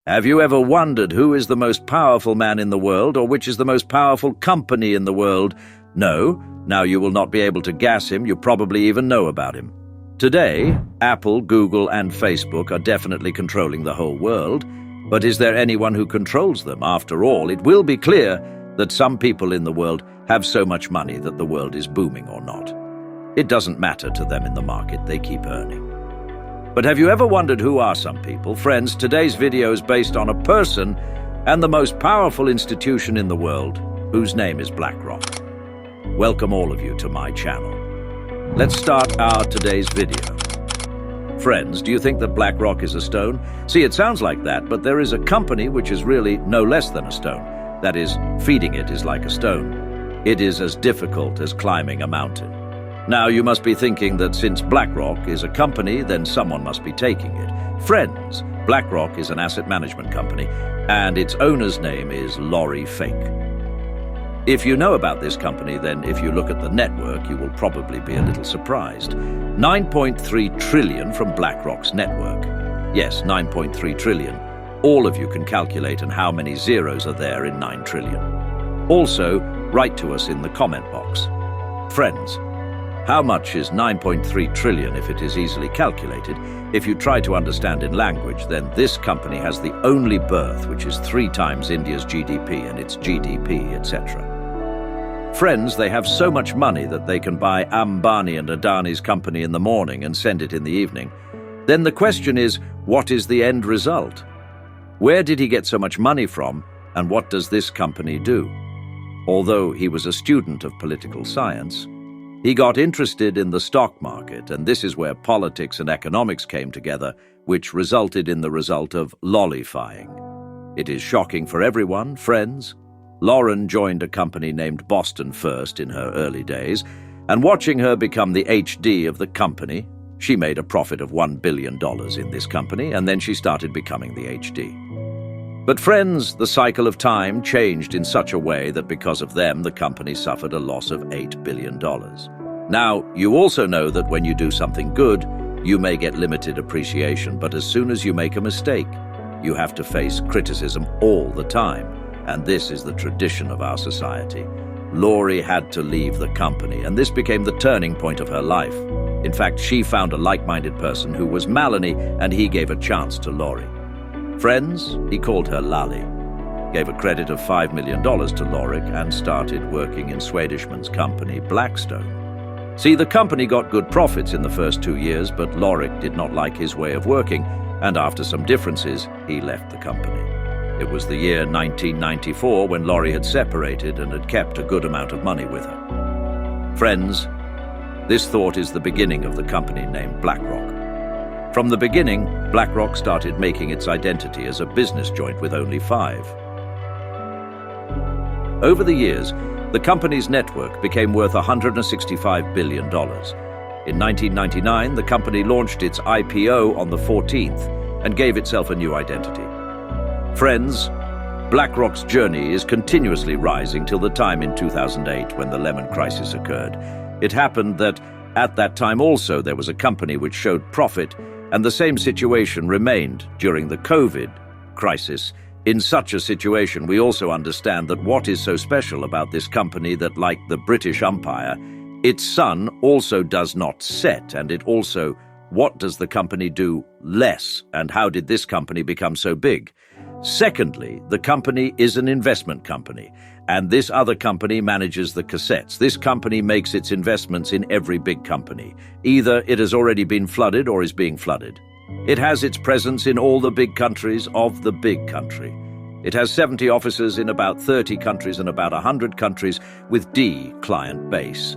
Have you ever wondered who is the most powerful man in the world or which is the most powerful company in the world? No, now you will not be able to guess him, you probably even know about him. Today, Apple, Google and Facebook are definitely controlling the whole world, but is there anyone who controls them? After all, it will be clear that some people in the world have so much money that the world is booming or not. It doesn't matter to them in the market, they keep earning. But have you ever wondered who are some people? Friends, today's video is based on a person and the most powerful institution in the world, whose name is BlackRock. Welcome all of you to my channel. Let's start our today's video. Friends, do you think that BlackRock is a stone? See, it sounds like that, but there is a company which is really no less than a stone. That is, feeding it is like a stone. It is as difficult as climbing a mountain. Now, you must be thinking that since BlackRock is a company, then someone must be taking it. Friends, BlackRock is an asset management company, and its owner's name is Larry Fink. If you know about this company, then if you look at the network, you will probably be a little surprised. 9.3 trillion from BlackRock's network. Yes, 9.3 trillion. All of you can calculate and how many zeros are there in 9 trillion. Also, write to us in the comment box. Friends, how much is 9.3 trillion if it is easily calculated? If you try to understand in language, then this company has the only berth, which is 3 times India's GDP and its GDP, etc. Friends, they have so much money that they can buy Ambani and Adani's company in the morning and send it in the evening. Then the question is, what is the end result? Where did he get so much money from, and what does this company do? Although he was a student of political science, he got interested in the stock market, and this is where politics and economics came together, which resulted in the result of lollifying. It is shocking for everyone, friends. Lauren joined a company named Boston First in her early days, and watching her become the HD of the company, she made a profit of $1 billion in this company, and then she started becoming the HD. But friends, the cycle of time changed in such a way that because of them, the company suffered a loss of $8 billion. Now, you also know that when you do something good, you may get limited appreciation, but as soon as you make a mistake, you have to face criticism all the time. And this is the tradition of our society. Lori had to leave the company, and this became the turning point of her life. In fact, she found a like-minded person who was Melanie, and he gave a chance to Lori. Friends, he called her Lali, gave a credit of $5 million to Lorik and started working in Swedishman's company, Blackstone. See, the company got good profits in the first 2 years, but Lorik did not like his way of working, and after some differences, he left the company. It was the year 1994 when Lori had separated and had kept a good amount of money with her. Friends, this thought is the beginning of the company named BlackRock. From the beginning, BlackRock started making its identity as a business joint with only 5. Over the years, the company's network became worth $165 billion. In 1999, the company launched its IPO on the 14th and gave itself a new identity. Friends, BlackRock's journey is continuously rising till the time in 2008 when the Lehman crisis occurred. It happened that at that time also there was a company which showed profit, and the same situation remained during the COVID crisis. In such a situation, we also understand that what is so special about this company that, like the British Empire, its sun also does not set, and it also, what does the company do less, and how did this company become so big? Secondly, the company is an investment company, and this other company manages the cassettes. This company makes its investments in every big company. Either it has already been flooded or is being flooded. It has its presence in all the big countries of the big country. It has 70 offices in about 30 countries and about 100 countries with D client base.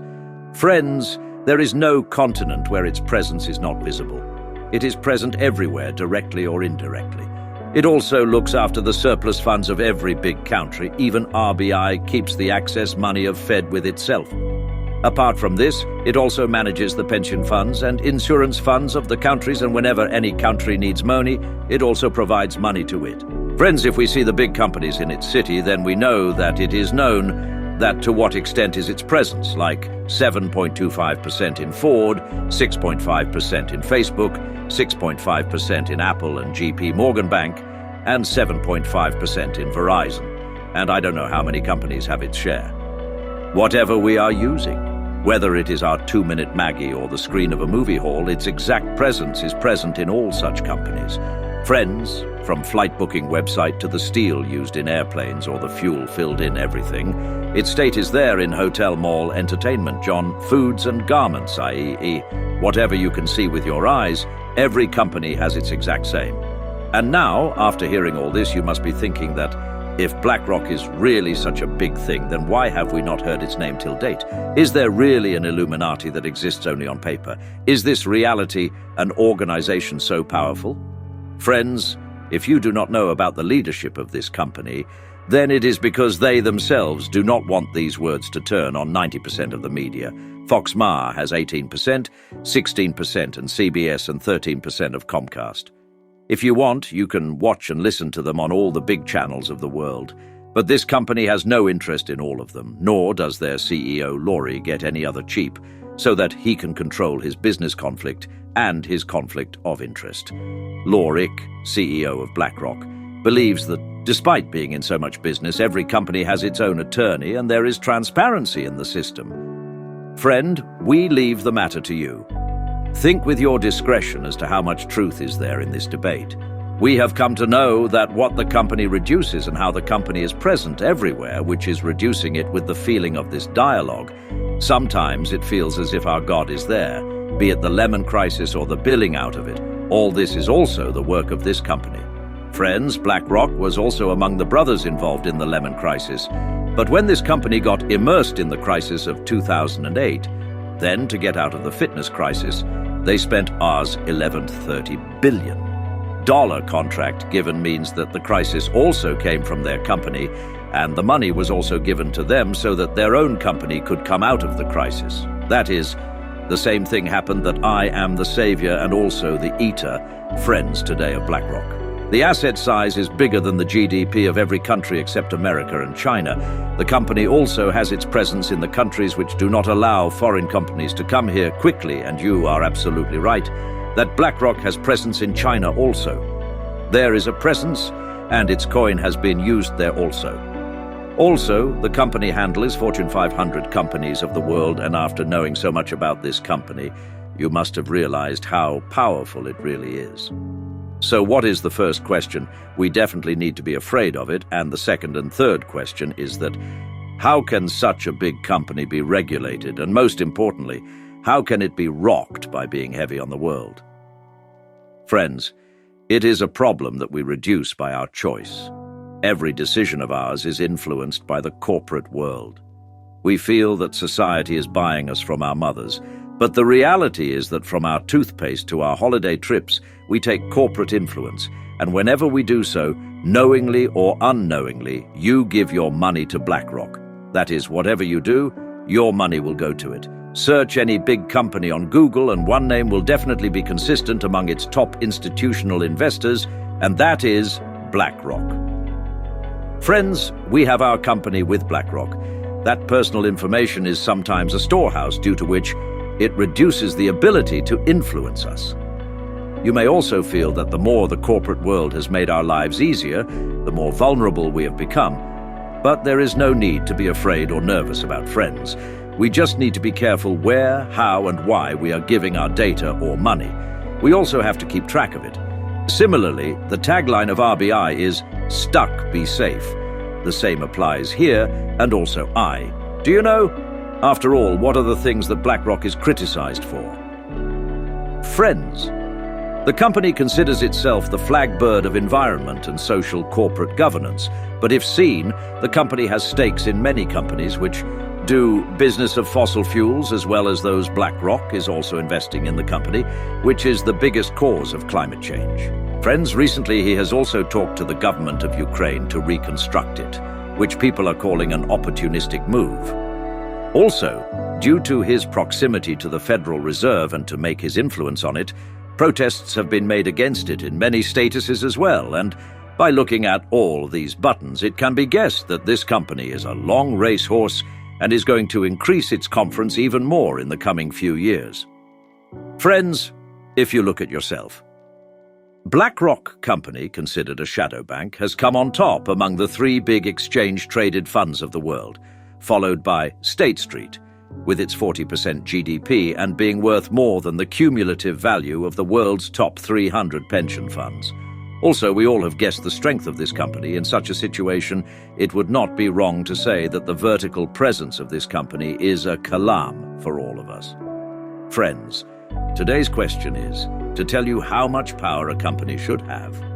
Friends, there is no continent where its presence is not visible. It is present everywhere, directly or indirectly. It also looks after the surplus funds of every big country. Even RBI keeps the access money of Fed with itself. Apart from this, it also manages the pension funds and insurance funds of the countries, and whenever any country needs money, it also provides money to it. Friends, if we see the big companies in its city, then we know that it is known that to what extent is its presence, like 7.25% in Ford, 6.5% in Facebook, 6.5% in Apple and JP Morgan Bank, and 7.5% in Verizon, and I don't know how many companies have its share. Whatever we are using, whether it is our 2-minute Maggie or the screen of a movie hall, its exact presence is present in all such companies. Friends, from flight booking website to the steel used in airplanes or the fuel filled in everything, its state is there in hotel, mall, entertainment, John, foods and garments, i.e., whatever you can see with your eyes, every company has its exact same. And now, after hearing all this, you must be thinking that if BlackRock is really such a big thing, then why have we not heard its name till date? Is there really an Illuminati that exists only on paper? Is this reality an organization so powerful? Friends, if you do not know about the leadership of this company, then it is because they themselves do not want these words to turn on 90% of the media. Fox Ma has 18%, 16% and CBS and 13% of Comcast. If you want, you can watch and listen to them on all the big channels of the world. But this company has no interest in all of them, nor does their CEO, Laurie, get any other cheap, so that he can control his business conflict and his conflict of interest. Laurie, CEO of BlackRock, believes that despite being in so much business, every company has its own attorney and there is transparency in the system. Friend, we leave the matter to you. Think with your discretion as to how much truth is there in this debate. We have come to know that what the company reduces and how the company is present everywhere, which is reducing it with the feeling of this dialogue. Sometimes it feels as if our God is there, be it the lemon crisis or the billing out of it. All this is also the work of this company. Friends, BlackRock was also among the brothers involved in the lemon crisis. But when this company got immersed in the crisis of 2008, then to get out of the fitness crisis, they spent Rs. $1130 billion. Dollar contract given means that the crisis also came from their company, and the money was also given to them so that their own company could come out of the crisis. That is, the same thing happened that I am the savior and also the eater, friends today of BlackRock. The asset size is bigger than the GDP of every country except America and China. The company also has its presence in the countries which do not allow foreign companies to come here quickly, and you are absolutely right, that BlackRock has presence in China also. There is a presence, and its coin has been used there also. Also, the company handles Fortune 500 companies of the world, and after knowing so much about this company, you must have realized how powerful it really is. So what is the first question? We definitely need to be afraid of it, and the second and third question is that how can such a big company be regulated, and most importantly, how can it be rocked by being heavy on the world? Friends, it is a problem that we reduce by our choice. Every decision of ours is influenced by the corporate world. We feel that society is buying us from our mothers, but the reality is that from our toothpaste to our holiday trips, we take corporate influence, and whenever we do so, knowingly or unknowingly, you give your money to BlackRock. That is, whatever you do, your money will go to it. Search any big company on Google and one name will definitely be consistent among its top institutional investors, and that is BlackRock. Friends, we have our company with BlackRock. That personal information is sometimes a storehouse, due to which it reduces the ability to influence us. You may also feel that the more the corporate world has made our lives easier, the more vulnerable we have become. But there is no need to be afraid or nervous about friends. We just need to be careful where, how, and why we are giving our data or money. We also have to keep track of it. Similarly, the tagline of RBI is "Stuck, be safe." The same applies here, and also I. Do you know? After all, what are the things that BlackRock is criticized for? Friends. The company considers itself the flag bird of environment and social corporate governance, but if seen, the company has stakes in many companies which do business of fossil fuels, as well as those BlackRock is also investing in the company, which is the biggest cause of climate change. Friends, recently he has also talked to the government of Ukraine to reconstruct it, which people are calling an opportunistic move. Also, due to his proximity to the Federal Reserve and to make his influence on it, protests have been made against it in many statuses as well, and by looking at all these buttons, it can be guessed that this company is a long racehorse and is going to increase its conference even more in the coming few years. Friends, if you look at yourself, BlackRock Company, considered a shadow bank, has come on top among the three big exchange-traded funds of the world, followed by State Street, with its 40% GDP and being worth more than the cumulative value of the world's top 300 pension funds. Also, we all have guessed the strength of this company. In such a situation, it would not be wrong to say that the vertical presence of this company is a kalam for all of us. Friends, today's question is to tell you how much power a company should have.